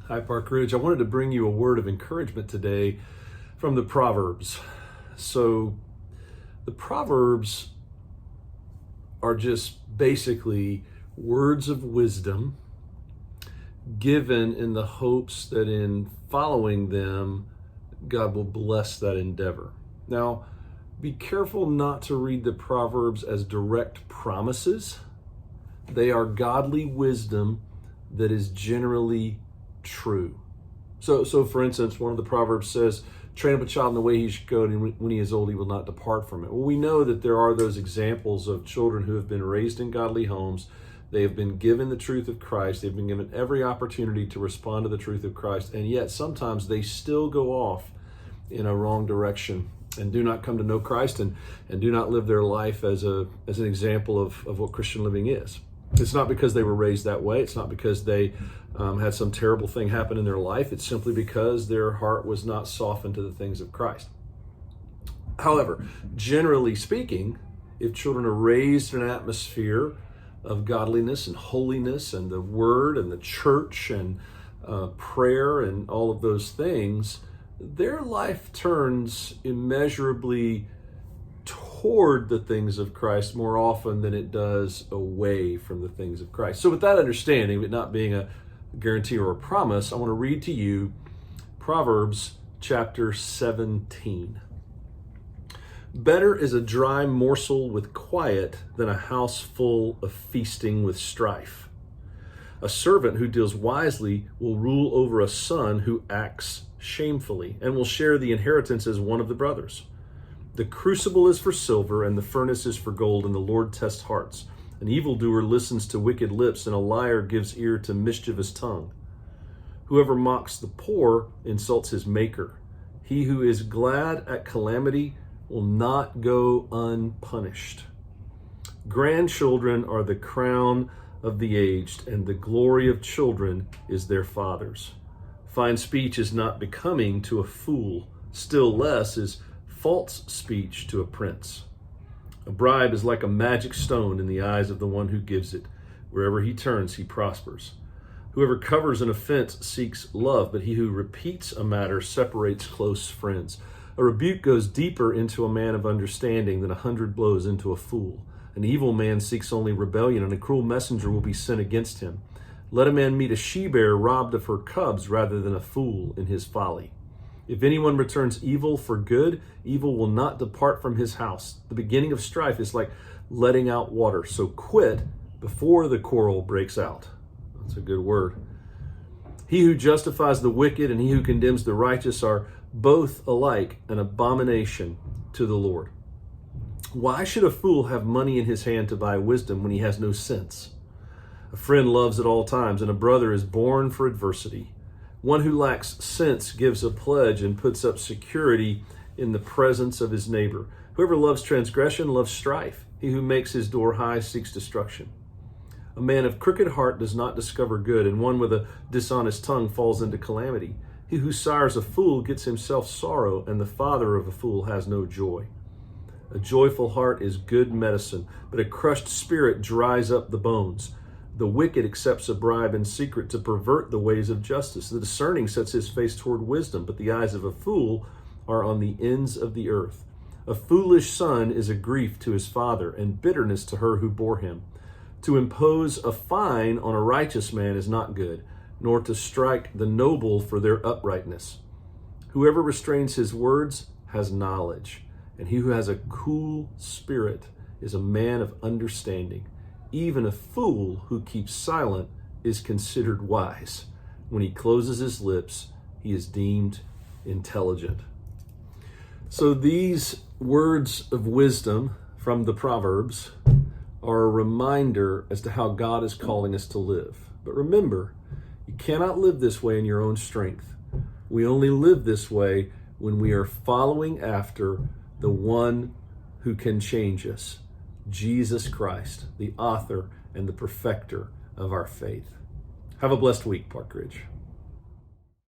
Hi, Park Ridge. I wanted to bring you a word of encouragement today from the Proverbs. So, the Proverbs are just basically words of wisdom given in the hopes that in following them, God will bless that endeavor. Now, be careful not to read the Proverbs as direct promises. They are godly wisdom that is generally true. So for instance, one of the Proverbs says, train up a child in the way he should go, and when he is old, he will not depart from it. Well, we know that there are those examples of children who have been raised in godly homes. They have been given the truth of Christ. They've been given every opportunity to respond to the truth of Christ, and yet sometimes they still go off in a wrong direction and do not come to know Christ and do not live their life as an example of what Christian living is. It's not because they were raised that way. It's not because they had some terrible thing happen in their life. It's simply because their heart was not softened to the things of Christ. However, generally speaking, if children are raised in an atmosphere of godliness and holiness and the Word and the church and prayer and all of those things, their life turns immeasurably toward the things of Christ more often than it does away from the things of Christ. So with that understanding, but not being a guarantee or a promise, I want to read to you Proverbs chapter 17. Better is a dry morsel with quiet than a house full of feasting with strife. A servant who deals wisely will rule over a son who acts shamefully and will share the inheritance as one of the brothers. The crucible is for silver, and the furnace is for gold, and the Lord tests hearts. An evildoer listens to wicked lips, and a liar gives ear to mischievous tongue. Whoever mocks the poor insults his maker. He who is glad at calamity will not go unpunished. Grandchildren are the crown of the aged, and the glory of children is their fathers. Fine speech is not becoming to a fool, still less is false speech to a prince. A bribe is like a magic stone in the eyes of the one who gives it. Wherever he turns, he prospers. Whoever covers an offense seeks love, but he who repeats a matter separates close friends. A rebuke goes deeper into a man of understanding than 100 blows into a fool. An evil man seeks only rebellion, and a cruel messenger will be sent against him. Let a man meet a she-bear robbed of her cubs rather than a fool in his folly. If anyone returns evil for good, evil will not depart from his house. The beginning of strife is like letting out water, so quit before the quarrel breaks out. That's a good word. He who justifies the wicked and he who condemns the righteous are both alike an abomination to the Lord. Why should a fool have money in his hand to buy wisdom when he has no sense? A friend loves at all times, and a brother is born for adversity. One who lacks sense gives a pledge and puts up security in the presence of his neighbor. Whoever loves transgression loves strife. He who makes his door high seeks destruction. A man of crooked heart does not discover good, and one with a dishonest tongue falls into calamity. He who sires a fool gets himself sorrow, and the father of a fool has no joy. A joyful heart is good medicine, but a crushed spirit dries up the bones. The wicked accepts a bribe in secret to pervert the ways of justice. The discerning sets his face toward wisdom, but the eyes of a fool are on the ends of the earth. A foolish son is a grief to his father, and bitterness to her who bore him. To impose a fine on a righteous man is not good, nor to strike the noble for their uprightness. Whoever restrains his words has knowledge, and he who has a cool spirit is a man of understanding. Even a fool who keeps silent is considered wise. When he closes his lips, he is deemed intelligent. So these words of wisdom from the Proverbs are a reminder as to how God is calling us to live. But remember, you cannot live this way in your own strength. We only live this way when we are following after the one who can change us, Jesus Christ, the author and the perfecter of our faith. Have a blessed week, Park Ridge.